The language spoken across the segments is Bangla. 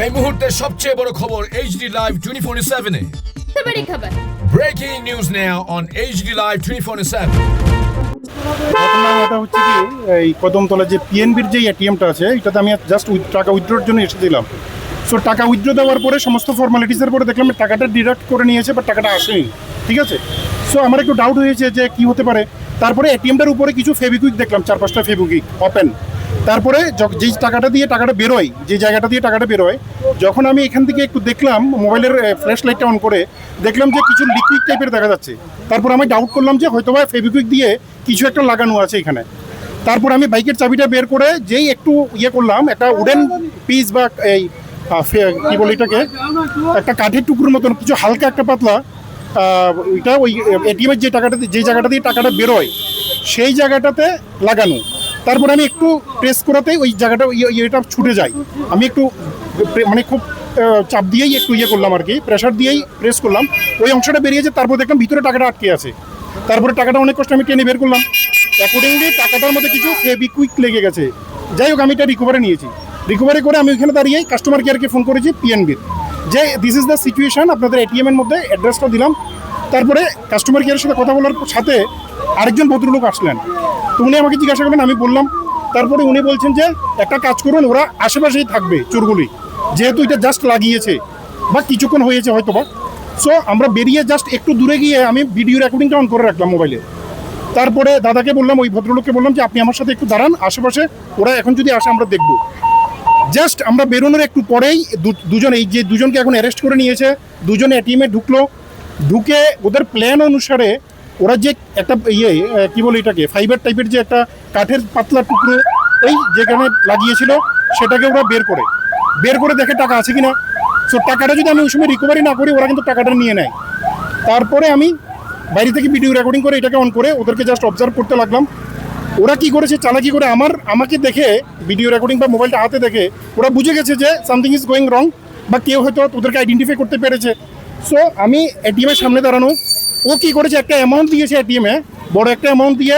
এই মুহূর্তের সবচেয়ে বড় খবর HD Live 24/7 এ। বড় খবর। Breaking news now on HD Live 24/7। ঘটনা এটা হচ্ছে কি, এই কদমতলা যে পিএনবির যে এটিএমটা আছে, এটাতে আমি জাস্ট টাকা উইথড্রোর জন্য এসেছিলাম। সো টাকা উইথড্রো দেওয়ার পরে সমস্ত ফর্মালিটিসের পরে দেখলাম টাকাটা ডিডাক্ট করে নিয়েছে, বাট টাকাটা আসেনি। ঠিক আছে, সো আমার একটু ডাউট হয়েছে যে কি হতে পারে। তারপরে এটিএমটার উপরে কিছু ফেভিকুইক দেখলাম, 4-5টা ফেভিকুইক ওপেন। তারপরে যেই টাকাটা দিয়ে টাকাটা বেরোয়, যে জায়গাটা দিয়ে টাকাটা বেরোয়, যখন আমি এখান থেকে একটু দেখলাম মোবাইলের ফ্ল্যাশ লাইটটা অন করে, দেখলাম যে কিছু লিকুইড টাইপের দেখা যাচ্ছে। তারপর আমি ডাউট করলাম যে হয়তো বা ফেভিকুইক দিয়ে কিছু একটা লাগানো আছে এখানে। তারপর আমি বাইকের চাবিটা বের করে যেই একটু ইয়ে করলাম, একটা উডেন পিস বা এই কি বলে এটাকে, একটা কাঠের টুকরোর মতন কিছু হালকা একটা পাতলা, ওইটা ওই এটিএমের যে টাকাটা, যে জায়গাটা দিয়ে টাকাটা বেরোয় সেই জায়গাটাতে লাগানো। তারপর আমি একটু প্রেস করাতেই ওই জায়গাটা ইয়েটা ছুটে যায়। আমি একটু মানে খুব চাপ দিয়েই একটু ইয়ে করলাম আর কি, প্রেশার দিয়েই প্রেস করলাম, ওই অংশটা বেরিয়েছে। তারপর দেখলাম ভিতরে টাকাটা আটকে আছে। তারপরে টাকাটা অনেক কষ্ট আমি টেনে বের করলাম। অ্যাকর্ডিংলি টাকাটার মধ্যে কিছু ফেভিকুইক লেগে গেছে। যাই হোক, আমি এটা রিকভারি নিয়েছি। রিকভারি করে আমি ওইখানে দাঁড়িয়েই কাস্টমার কেয়ারকে ফোন করেছি পিএনবির, যে দিস ইজ দ্য সিচুয়েশান, আপনাদের এটিএমের মধ্যে অ্যাড্রেসটা দিলাম। তারপরে কাস্টমার কেয়ারের সাথে কথা বলার সাথে আরেকজন ভদ্রলোক আসলেন, তো উনি আমাকে জিজ্ঞাসা করলেন, আমি বললাম। তারপরে উনি বলছেন যে একটা কাজ করুন, ওরা আশেপাশেই থাকবে চোরগুলি, যেহেতু এটা জাস্ট লাগিয়েছে বা কিছুক্ষণ হয়েছে হয়তো বা। সো আমরা বেরিয়ে জাস্ট একটু দূরে গিয়ে আমি ভিডিও রেকর্ডিংটা অন করে রাখলাম মোবাইলে। তারপরে দাদাকে বললাম, ওই ভদ্রলোককে বললাম যে আপনি আমার সাথে একটু দাঁড়ান আশেপাশে, ওরা এখন যদি আসে আমরা দেখব। জাস্ট আমরা বেরোনোর একটু পরেই দুজন, এই যে দুজনকে এখন অ্যারেস্ট করে নিয়েছে, দুজনে এটিএমে ঢুকলো। ঢুকে ওদের প্ল্যান অনুসারে ওরা যে একটা ইয়ে কী বলে এটাকে, ফাইবার টাইপের যে একটা কাঠের পাতলা টুকরো ওই যেখানে লাগিয়েছিল, সেটাকে ওরা বের করে দেখে টাকা আছে কিনা। সো টাকাটা যদি আমি ওই সময় রিকভারি না করি, ওরা কিন্তু টাকাটা নিয়ে নেয়। তারপরে আমি বাইরে থেকে ভিডিও রেকর্ডিং করে এটাকে অন করে ওদেরকে জাস্ট অবজার্ভ করতে লাগলাম। ওরা কি করেছে, চালাকি করে আমাকে দেখে, ভিডিও রেকর্ডিং বা মোবাইলটা হাতে দেখে ওরা বুঝে গেছে যে সামথিং ইজ গোয়িং রং, বা কেউ হয়তো ওদেরকে আইডেন্টিফাই করতে পেরেছে। সো আমি এটিএমের সামনে দাঁড়ানো, ও কি করেছে, একটা অ্যামাউন্ট দিয়েছে এটিএমে, বড় একটা অ্যামাউন্ট দিয়ে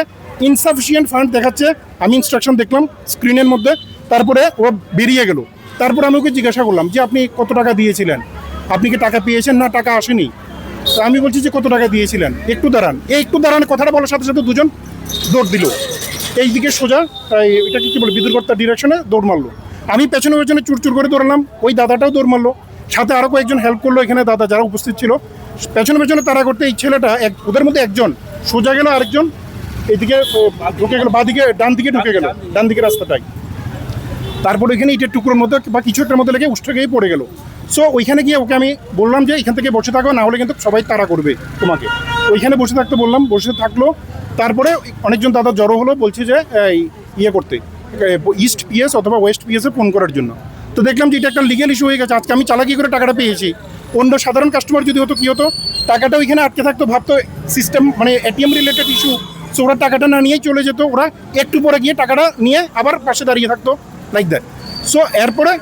ইনসাফিসিয়েন্ট ফান্ড দেখাচ্ছে। আমি ইনস্ট্রাকশন দেখলাম স্ক্রিনের মধ্যে। তারপরে ও বেরিয়ে গেল। তারপরে আমি ওকে জিজ্ঞাসা করলাম যে আপনি কত টাকা দিয়েছিলেন, আপনি কি টাকা পেয়েছেন না টাকা আসেনি। তো আমি বলছি যে কত টাকা দিয়েছিলেন, একটু দাঁড়ান। একটু দাঁড়ান কথাটা বলার সাথে সাথে দুজন দৌড় দিল এই দিকে সোজা, এটাকে কি বলে, বিদ্যুৎকর্তার ডিরেকশনে দৌড় মারলো। আমি পেছনে চুরচুর করে দৌড়ালাম, ওই দাদাটাও দৌড় মারলো, সাথে আরও কয়েকজন হেল্প করলো এখানে দাদা যারা উপস্থিত ছিল। পেছনে তাড়া করতে এই ছেলেটা, ওদের মধ্যে একজন সোজা গেল, আরেকজন এইদিকে ঢুকে গেল, ডান দিকে ঢুকে গেল, ডান দিকে রাস্তাটাই। তারপরে ওইখানে ইটের টুকরোর মধ্যে বা কিছু একটার মধ্যে লেগে উষ্ঠে গিয়ে পড়ে গেল। সো ওইখানে গিয়ে ওকে আমি বললাম যে এখান থেকে বসে থাকো, না হলে কিন্তু সবাই তাড়া করবে তোমাকে। ওইখানে বসে থাকতে বললাম, বসে থাকলো। তারপরে অনেকজন দাদা জড়ো হলো, বলছে যে ইয়ে করতে, ইস্ট পিএস অথবা ওয়েস্ট পিএসে ফোন করার জন্য। তো দেখলাম যে এটা একটা লিগ্যাল ইস্যু হয়ে গেছে। আজকে আমি চালাকি করে টাকাটা পেয়েছি, অন্য সাধারণ কাস্টমার যদি হতো কি হতো, টাকাটা ওইখানে আটকে থাকতো, ভাবতো সিস্টেম মানে এটিএম রিলেটেড ইস্যু। সো ওরা টাকাটা না নিয়েই চলে যেত, ওরা একটু পরে গিয়ে টাকাটা নিয়ে আবার পাশে দাঁড়িয়ে থাকতো, লাইক দ্যাট। সো এরপরে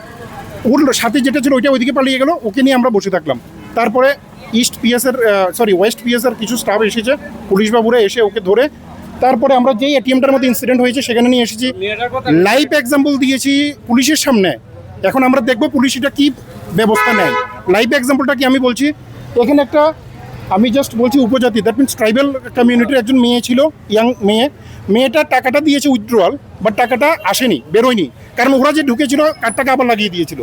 ওর সাথে যেটা ছিল ওইটা ওইদিকে পালিয়ে গেল, ওকে নিয়ে আমরা বসে থাকলাম। তারপরে ওয়েস্ট পিএসের কিছু স্টাফ এসেছে, পুলিশ বাবুরা এসে ওকে ধরে, তারপরে আমরা যেই এটিএমটার মধ্যে ইনসিডেন্ট হয়েছে সেখানে নিয়ে এসেছি, লাইভ এক্সাম্পল দিয়েছি পুলিশের সামনে। এখন আমরা দেখবো পুলিশ এটা কী ব্যবস্থা নেয়। লাইভ এক্সাম্পলটা কি আমি বলছি, এখানে একটা, আমি জাস্ট বলছি উপজাতি, দ্যাট মিনস ট্রাইবাল কমিউনিটির একজন মেয়ে ছিল, ইয়াং মেয়েটা টাকাটা দিয়েছে উইথড্রয়াল, বাট টাকাটা আসেনি, বেরোয়নি, কারণ ওরা যে ঢুকেছিল কার টাকা আবার লাগিয়ে দিয়েছিল।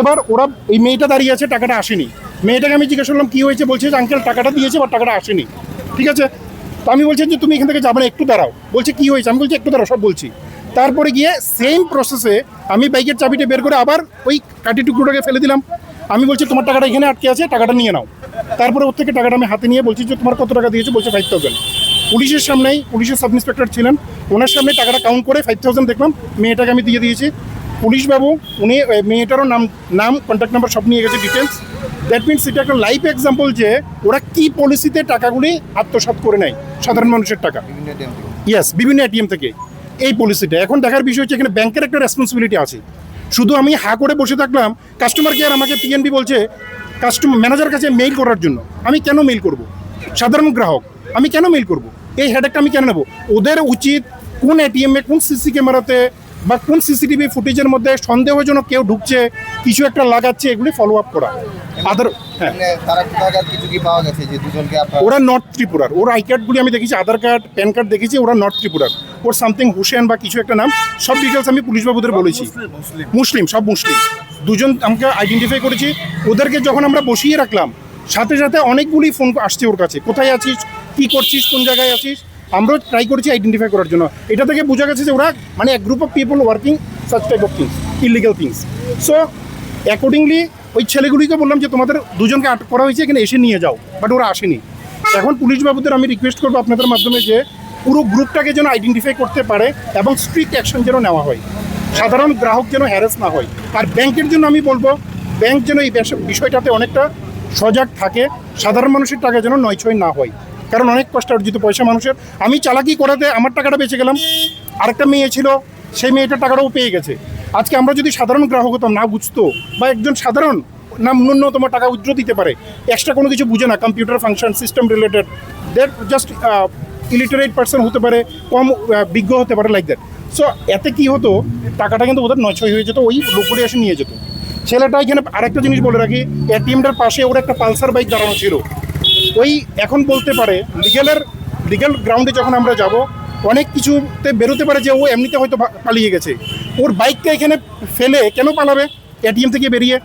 এবার ওরা, এই মেয়েটা দাঁড়িয়ে আছে, টাকাটা আসেনি। মেয়েটাকে আমি জিজ্ঞাসা করলাম কী হয়েছে, বলছে যে আঙ্কেল টাকাটা দিয়েছে বাট টাকাটা আসেনি। ঠিক আছে, তো আমি বলছি যে তুমি এখান থেকে যাবে না, একটু দাঁড়াও। বলছে কী হয়েছে, আমি বলছি একটু দাঁড়াও, সব বলছি। তারপরে গিয়ে সেম প্রসেসে আমি বাইকের চাবিটা বের করে আবার ওই কাঠি টুকরোটাকে ফেলে দিলাম। আমি বলছি তোমার টাকাটা এখানে আটকে আছে, টাকাটা নিয়ে নাও। তারপরে ওর থেকে টাকাটা আমি হাতে নিয়ে বলছি যে তোমার কত টাকা দিয়েছে, বলছে 5,000। পুলিশের সামনেই, পুলিশের সাব ইন্সপেক্টর ছিলেন, ওনার সামনে টাকাটা কাউন্ট করে 5,000 দেখলাম, মেয়েটাকে আমি দিয়ে দিয়েছি। পুলিশবাবু উনি মেয়েটারও নাম কন্ট্যাক্ট নাম্বার সব নিয়ে গেছে, ডিটেলস। দ্যাট মিনস এটা একটা লাইভ এক্সাম্পল যে ওরা কী পলিসিতে টাকাগুলি আত্মসাৎ করে নেয়, সাধারণ মানুষের টাকা। ইয়েস, বিভিন্ন এটিএম থেকে এই পলিসিটা। এখন দেখার বিষয় হচ্ছে এখানে ব্যাংকের একটা রেসপন্সিবিলিটি আছে। শুধু আমি হা করে বসে থাকলাম, কাস্টমার কেয়ার আমাকে পিএনবি বলছে ম্যানেজার কাছে মেইল করার জন্য। আমি কেন মেইল করব? সাধারণ গ্রাহক, আমি কেন মেইল করব? এই হেডেকটা আমি কেন নেব? ওদের উচিত কোন এটিএমে, কোন সিসি ক্যামেরাতে বা কোন সিসিটিভি ফুটেজের মধ্যে সন্দেহজনক কেউ ঢুকছে, কিছু একটা লাগাচ্ছে, এগুলি ফলো আপ করা। আদার হ্যাঁ, মানে তারা কোথাকার কিছু কি পাওয়া গেছে যে দুজনকে আপনারা ওরা নর্থ ত্রিপুরার, ওর আই কার্ডগুলি আমি দেখেছি, আধার কার্ড প্যান কার্ড দেখেছি, ওরা নর্থ ত্রিপুরার। ওর সামথিং হুসেন বা কিছু একটা নাম, সব ডিটেলস আমি পুলিশ বাবুদের বলেছি। মুসলিম, সব মুসলিম। দুজন আমাকে আইডেন্টিফাই করেছি। ওদেরকে যখন আমরা বসিয়ে রাখলাম, সাথে সাথে অনেকগুলি ফোন আসছে ওর কাছে, কোথায় আছিস, কি করছিস, কোন জায়গায় আছিস। আমরাও ট্রাই করেছি আইডেন্টিফাই করার জন্য। এটা থেকে বোঝা গেছে যে ওরা মানে এক group of people working such type of things, illegal things. So accordingly ওই ছেলেগুলিকে বললাম যে তোমাদের দুজনকে আটক করা হয়েছে, এখানে এসে নিয়ে যাও, বাট ওরা আসেনি। এখন পুলিশ বাবুদের আমি রিকোয়েস্ট করবো আপনাদের মাধ্যমে যে পুরো গ্রুপটাকে যেন আইডেন্টিফাই করতে পারে এবং স্ট্রিক্ট অ্যাকশন যেন নেওয়া হয়, সাধারণ গ্রাহক যেন হ্যারাস না হয়। আর ব্যাংকের জন্য আমি বলবো, ব্যাংক যেন এই বিষয়টাতে অনেকটা সজাগ থাকে, সাধারণ মানুষের টাকা যেন নয়ছয় না হয়, কারণ অনেক কষ্ট অর্জিত পয়সা মানুষের। আমি চালাকি করাতে আমার টাকাটা বেঁচে গেলাম, আরেকটা মেয়ে ছিল, সেই মেয়েটার টাকাটাও পেয়ে গেছে। আজকে আমরা যদি সাধারণ গ্রাহক হতাম, না বুঝতো, বা একজন সাধারণ না ন্যূনতম টাকা উইথড্র দিতে পারে, এক্সট্রা কোনো কিছু বুঝে না, computer function system related, that just illiterate person হতে পারে, কম বিজ্ঞ হতে পারে, লাইক দ্যাট। সো এতে কি হতো, টাকাটা কিন্তু ওদের নয়ছয় হয়ে যেত, ওই লোকগুলি এসে নিয়ে যেত। ছেলেটা এখানে আরেকটা জিনিস বলে রাখি, এটিএমটার পাশে ওর একটা পালসার বাইক দাঁড়ানো ছিল। ওই এখন বলতে পারে লিগ্যাল গ্রাউন্ডে যখন আমরা যাব, অনেক কিছুতে বেরোতে পারে যে ও এমনিতে হয়তো পালিয়ে গেছে। ওর বাইকটা এখানে ফেলে কেন পালাবে এটিএম থেকে বেরিয়ে?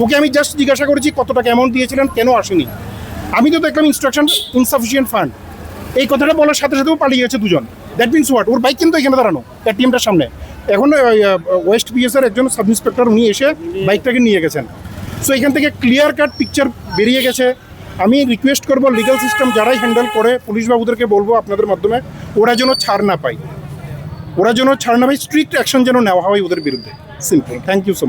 ওকে আমি জাস্ট জিজ্ঞাসা করেছি কত টাকা অ্যামাউন্ট দিয়েছিলেন, কেন আসেনি। আমি তো দেখলাম ইনস্ট্রাকশন ইনসাফিসিয়েন্ট ফান্ড, এই কথাটা বলার সাথে সাথেও পালিয়ে গেছে দুজন। That means what, or bike কিন্তু এখানে দাঁড়ানো এটিএমটার সামনে। এখন ওয়েস্ট পিএসের একজন সাব ইন্সপেক্টর উনি এসে বাইকটাকে নিয়ে গেছেন। সো এখান থেকে ক্লিয়ার কাট পিকচার বেরিয়ে গেছে। আমি রিকোয়েস্ট করবো লিগ্যাল সিস্টেম যারাই হ্যান্ডেল করে, পুলিশ বাবুদেরকে বলবো আপনাদের মাধ্যমে, ওরা যেন ছাড় না পায়, স্ট্রিক্ট অ্যাকশন যেন নেওয়া হয় ওদের বিরুদ্ধে। Simple. Thank you so much.